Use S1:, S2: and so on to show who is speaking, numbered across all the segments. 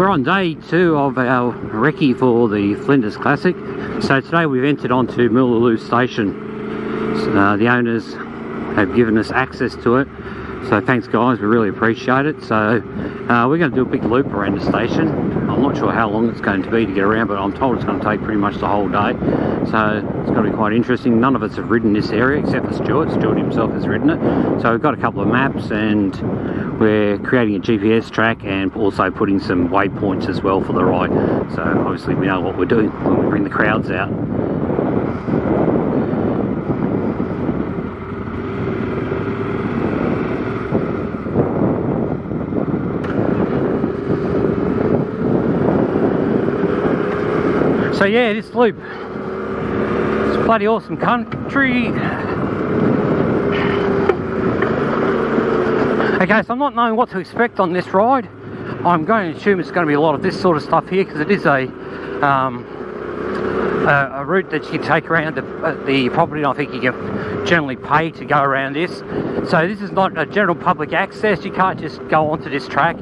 S1: We're on day 2 of our recce for the Flinders Classic. So today we've entered onto Moolooloo Station. The owners have given us access to it. So thanks guys, we really appreciate it. So we're going to do a big loop around the station. I'm not sure how long it's going to be to get around, but I'm told it's going to take pretty much the whole day. So it's going to be quite interesting. None of us have ridden this area except for Stuart. Stuart himself has ridden it. So we've got a couple of maps and we're creating a GPS track and also putting some waypoints as well for the ride. So obviously we know what we're doing when we bring the crowds out. So yeah, this loop, it's bloody awesome country. Okay, so I'm not knowing what to expect on this ride. I'm going to assume it's going to be a lot of this sort of stuff here because it is a route that you can take around the property, and I think you can generally pay to go around this. So this is not a general public access. You can't just go onto this track.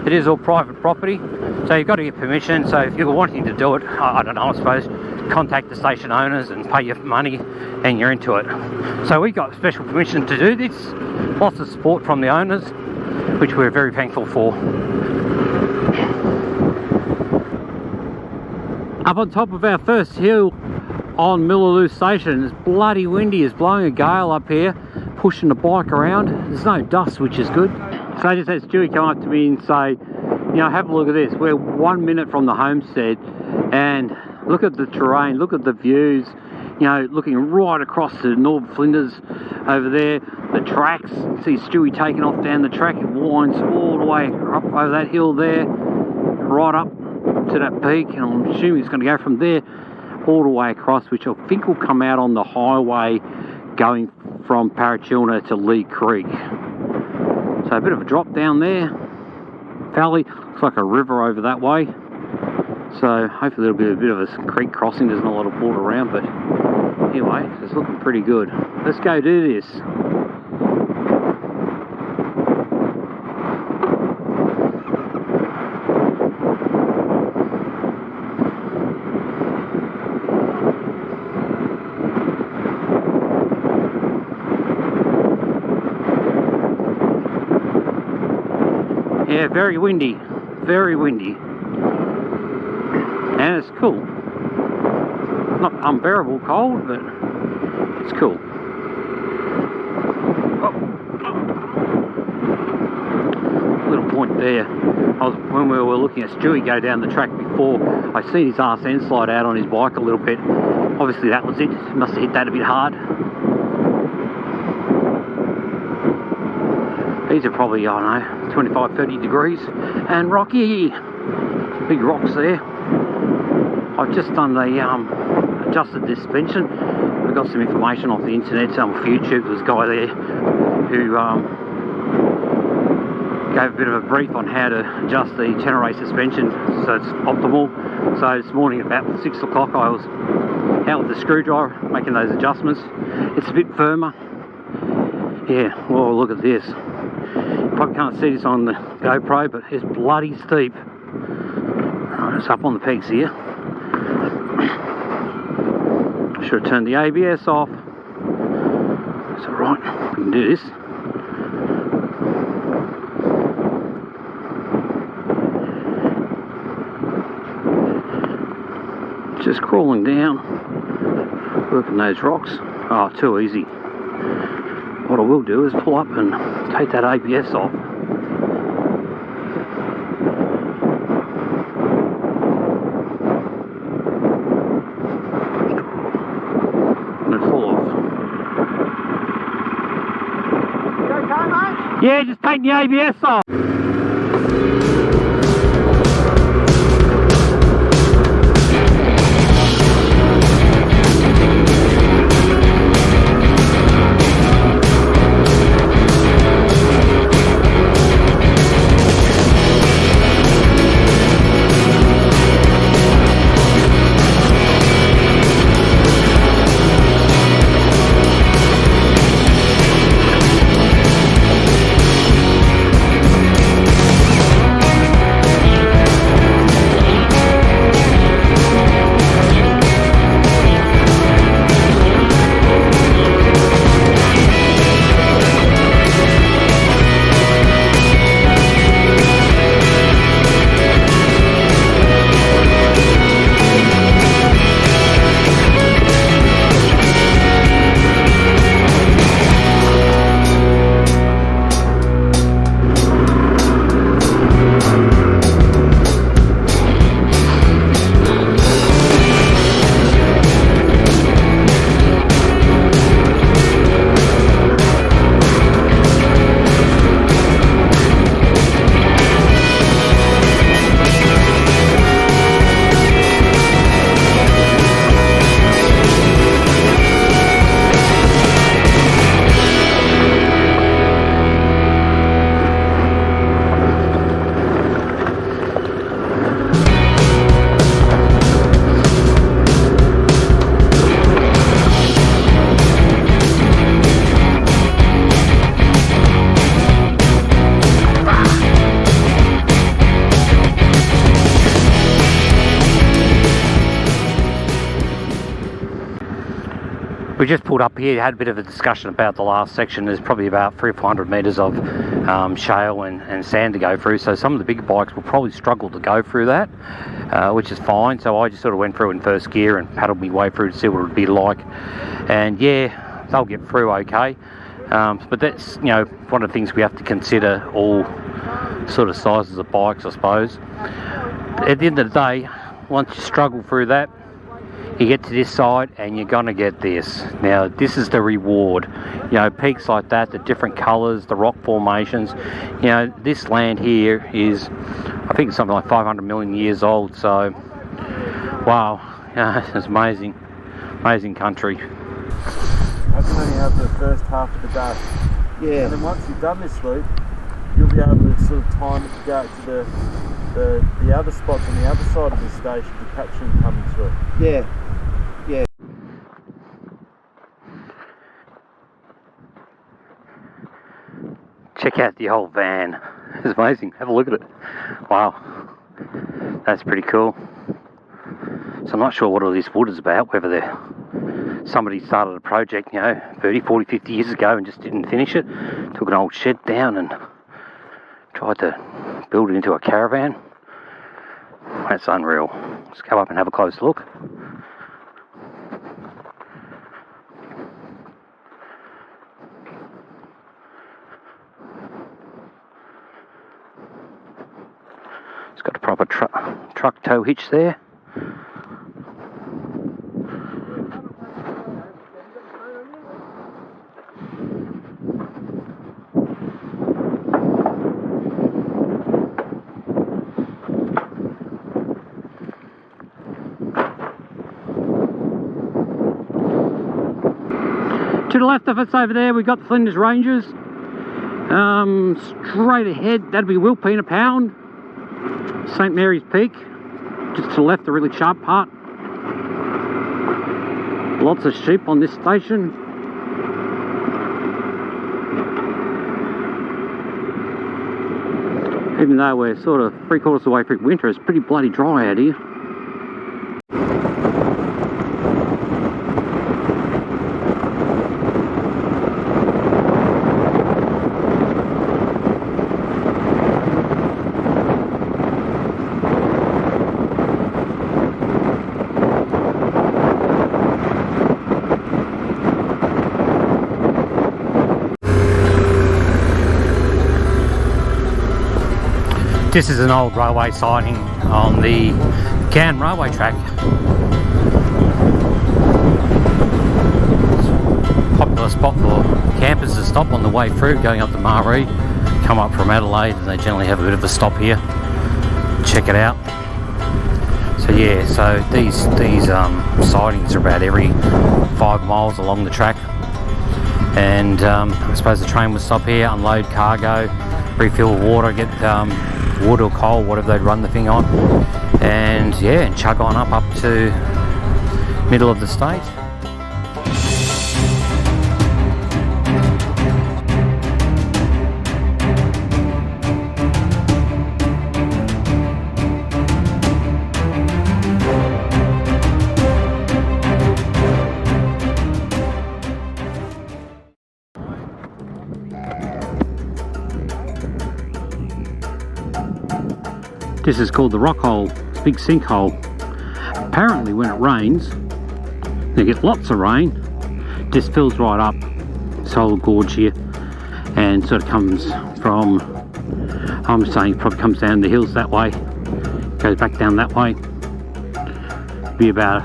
S1: It is all private property. So you've got to get permission. So if you're wanting to do it, I don't know, I suppose, contact the station owners and pay your money and you're into it. So we got special permission to do this. Lots of support from the owners, which we're very thankful for. Up on top of our first hill on Moolooloo Station, it's bloody windy, it's blowing a gale up here, pushing the bike around. There's no dust, which is good. So I just had Stewie come up to me and say, you know, have a look at this. We're 1 minute from the homestead and look at the terrain, look at the views, you know, looking right across to North Flinders over there. The tracks, see Stewie taking off down the track, it winds all the way up over that hill there, right up to that peak, and I'm assuming it's going to go from there all the way across, which I think will come out on the highway going from Parachilna to Lee Creek. So a bit of a drop down there, valley, looks like a river over that way. So hopefully there'll be a bit of a creek crossing. There's not a lot of water around, but anyway, it's looking pretty good. Let's go do this. Yeah, very windy, and it's cool. Not unbearable cold, but it's cool. Oh. Little point there. When we were looking at Stewie go down the track before, I seen his arse end slide out on his bike a little bit. Obviously that was it. Must have hit that a bit hard. These are probably, I don't know, 25, 30 degrees and rocky. Big rocks there. I've just done the adjusted the suspension. We got some information off the internet, some off YouTube. There's a guy there who gave a bit of a brief on how to adjust the Tenere suspension so it's optimal. So this morning at about 6 o'clock I was out with the screwdriver making those adjustments. It's a bit firmer. Yeah, well, look at this. You probably can't see this on the GoPro, but it's bloody steep. It's up on the pegs here. Should have turned the ABS off. It's alright, we can do this. Just crawling down, working those rocks. Oh, too easy. What I will do is pull up and take that ABS off. And then fall off. You okay, mate? Yeah, just take the ABS off. just pulled up here, had a bit of a discussion about the last section. There's probably about 300 or 400 metres of shale and sand to go through, so some of the bigger bikes will probably struggle to go through that, which is fine. So I just sort of went through in first gear and paddled my way through to see what it would be like, and yeah, they'll get through okay. But that's, you know, one of the things we have to consider, all sort of sizes of bikes, I suppose. At the end of the day, once you struggle through that, you get to this side and you're gonna get this. Now this is the reward. You know, peaks like that, the different colours, the rock formations. You know, this land here is, I think it's something like 500 million years old, so wow, it's amazing. Amazing country.
S2: I can only have the first half of the day. Yeah. And then once you've done this loop, you'll be able to sort of time it to go to the other spots on the other side of the station to catch him coming through. Yeah. Yeah.
S1: Check out the old van. It's amazing. Have a look at it. Wow. That's pretty cool. So I'm not sure what all this wood is about, whether somebody started a project, you know, 30, 40, 50 years ago and just didn't finish it. Took an old shed down and tried to build it into a caravan. That's unreal. Let's go up and have a close look. It's got a proper truck tow hitch there. To the left of us over there, we've got the Flinders Ranges. Straight ahead, that'd be Wilpena Pound, St Mary's Peak. Just to the left, the really sharp part. Lots of sheep on this station. Even though we're sort of 3/4 of the way through winter, it's pretty bloody dry out here. This is an old railway siding on the Ghan railway track. Popular spot for campers to stop on the way through, going up to Maree, come up from Adelaide, and they generally have a bit of a stop here. Check it out. So yeah, so these sidings are about every 5 miles along the track, and I suppose the train would stop here, unload cargo, refill water, get wood or coal, whatever they'd run the thing on, and yeah, and chug on up to middle of the state. This is called the rock hole. It's a big sinkhole. Apparently when it rains, they get lots of rain, this fills right up this whole gorge here, and sort of comes from, I'm saying probably comes down the hills that way, goes back down that way, be about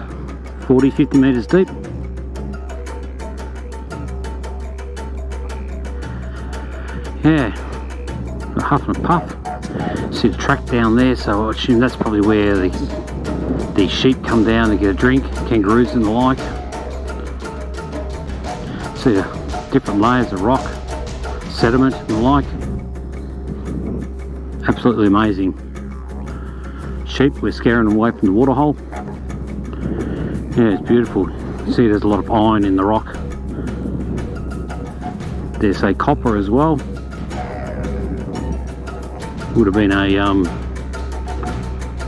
S1: 40-50 metres deep. Yeah, a huff and a puff. See the track down there, so I assume that's probably where the sheep come down to get a drink, kangaroos and the like. See the different layers of rock, sediment and the like. Absolutely amazing. Sheep, we're scaring them away from the waterhole. Yeah, it's beautiful. See there's a lot of iron in the rock. There's a copper as well. Would have been a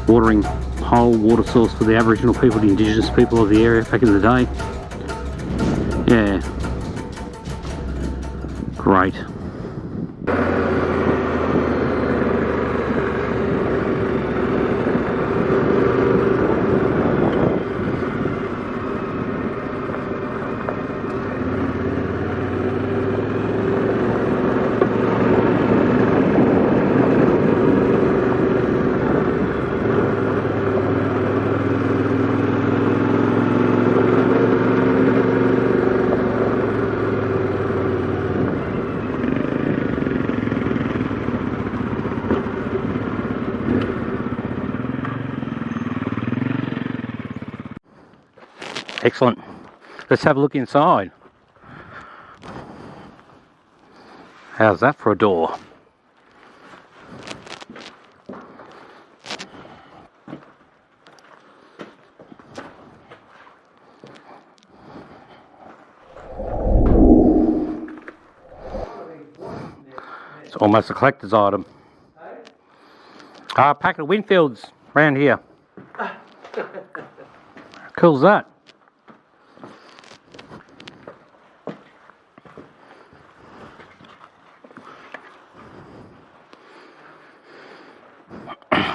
S1: watering hole, water source for the Aboriginal people, the indigenous people of the area back in the day. Yeah. Great. Excellent. Let's have a look inside. How's that for a door? It's almost a collector's item. A packet of Winfields around here. How cool's that?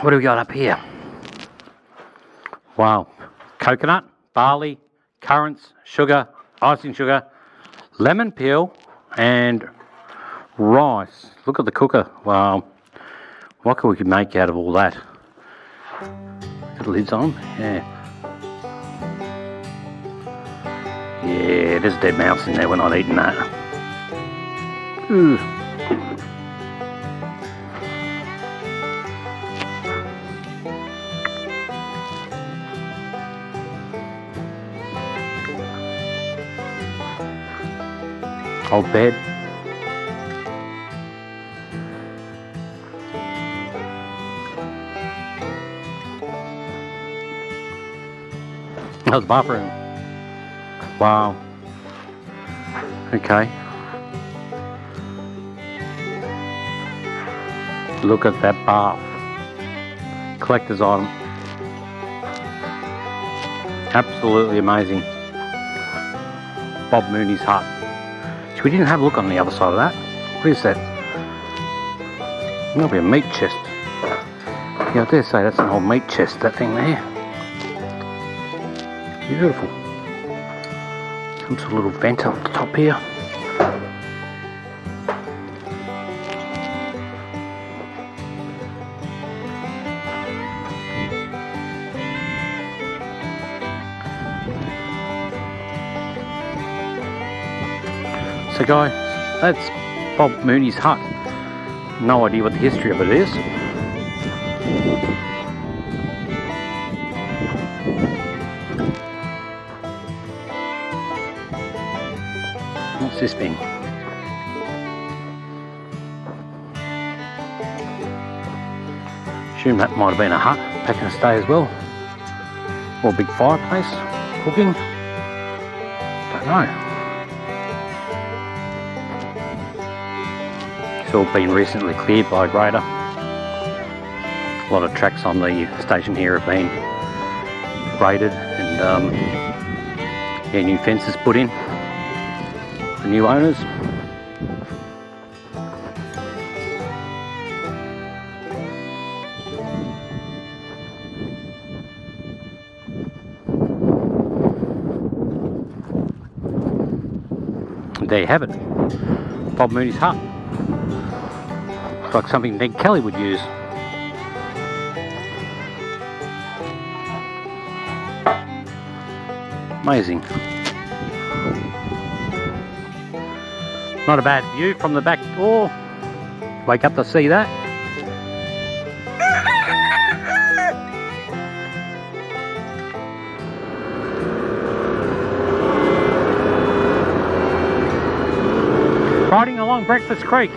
S1: What do we got up here? Wow. Coconut, barley, currants, sugar, icing sugar, lemon peel, and rice. Look at the cooker. Wow. What can we make out of all that? Got the lids on? Yeah. Yeah, there's a dead mouse in there. We're not eating that. Ooh. Old bed. Oh, the bathroom. Wow. Okay. Look at that bath. Collector's item. Absolutely amazing. Bob Mooney's hut. We didn't have a look on the other side of that. What is that? That'll be a meat chest. Yeah, I dare say that's an old meat chest, that thing there. Beautiful. Some sort of little vent up the top here. So guys, that's Bob Mooney's hut. No idea what the history of it is. What's this thing? Assume that might have been a hut back in the day as well. Or a big fireplace, cooking. Don't know. It's all been recently cleared by a grader. A lot of tracks on the station here have been graded and yeah, new fences put in for new owners. And there you have it, Bob Mooney's hut. Looks like something Ned Kelly would use. Amazing. Not a bad view from the back door. Wake up to see that. Riding along Breakfast Creek.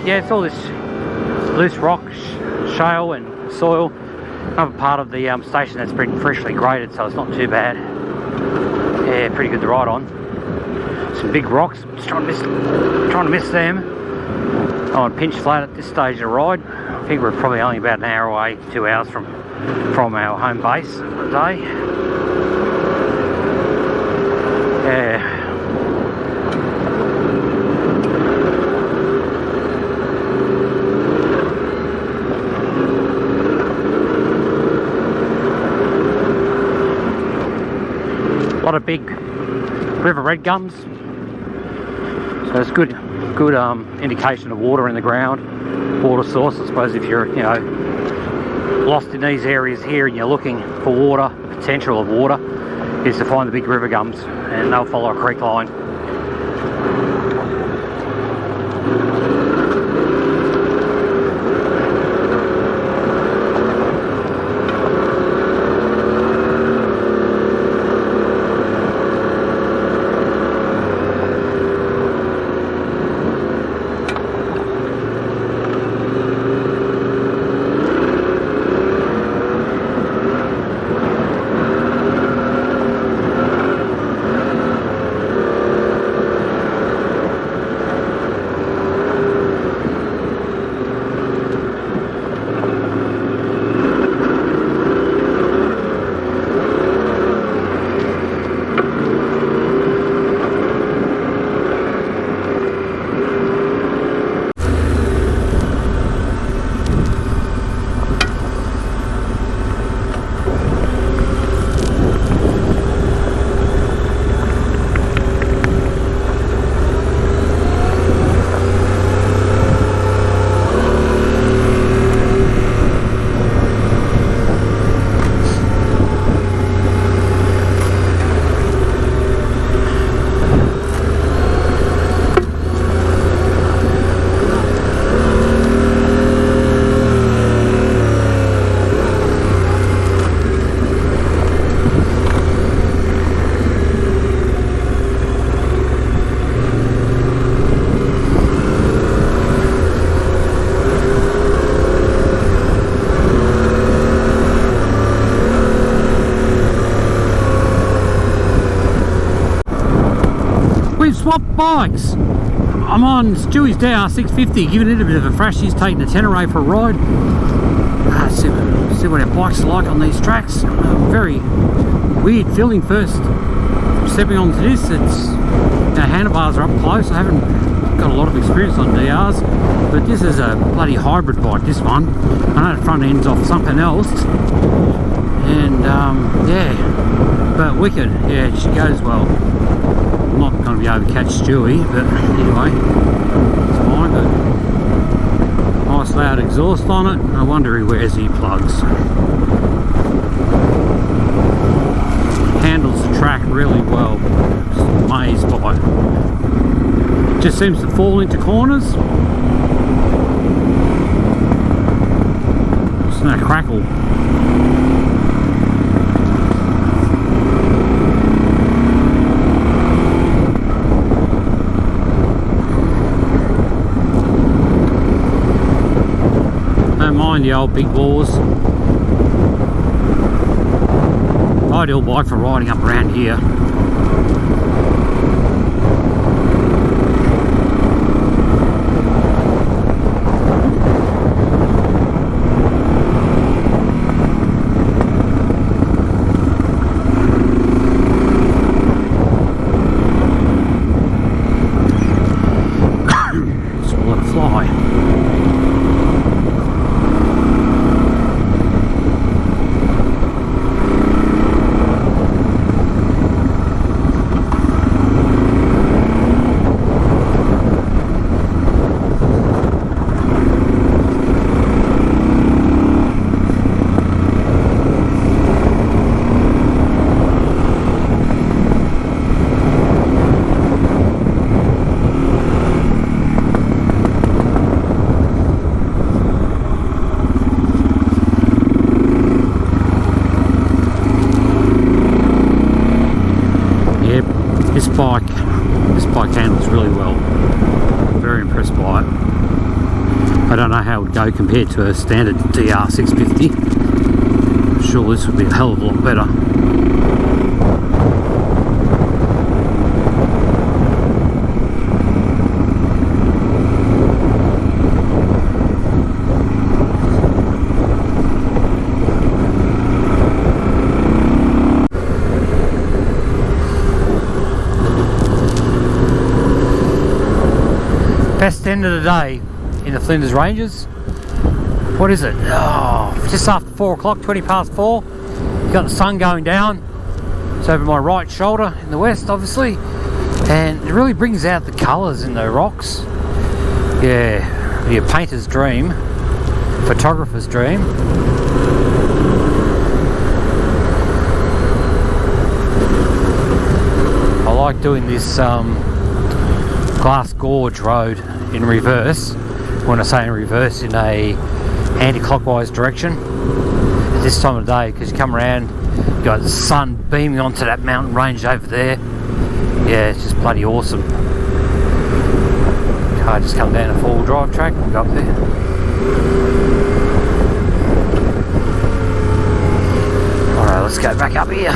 S1: Yeah, it's all this loose rock, shale and soil. Another part of the station that's been freshly graded, so it's not too bad. Yeah, pretty good to ride on. Some big rocks, just trying to miss them. I'm on pinch flat at this stage of the ride. I think we're probably only about an hour away, 2 hours from our home base for the day. Yeah. lot of big river red gums, so it's good indication of water in the ground, water source. I suppose if you're, you know, lost in these areas here and you're looking for water, potential of water, is to find the big river gums, and they'll follow a creek line. Swap bikes. I'm on Stewie's DR650, giving it a bit of a thrash. He's taking the Tenere for a ride. See what our bikes are like on these tracks. Very weird feeling first stepping onto this. It's, our handlebars are up close. I haven't got a lot of experience on DRs, but this is a bloody hybrid bike, this one. I know the front end's off something else, and yeah, but wicked. Yeah, she goes well. I'm not going to be able to catch Stewie, but anyway, it's fine. But nice loud exhaust on it. I wonder he wears earplugs. Handles the track really well. Just amazed by it. Just seems to fall into corners. There's no crackle. Mind the old big bores. Ideal bike for riding up around here. Just let it fly. This bike handles really well. Very impressed by it. I don't know how it would go compared to a standard DR650. I'm sure this would be a hell of a lot better. Best end of the day in the Flinders Ranges. What is it? Oh, just after 4 o'clock, 20 past 4. You got the sun going down. It's over my right shoulder in the west, obviously, and it really brings out the colours in the rocks. Yeah, your painter's dream, photographer's dream. I like doing this Glass Gorge road in reverse. When I say in reverse, in a anti-clockwise direction at this time of day, because you come around, you got the sun beaming onto that mountain range over there. Yeah, it's just bloody awesome. Car just come down a four-wheel drive track and go up there. Alright, let's go back up here.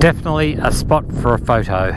S1: Definitely a spot for a photo.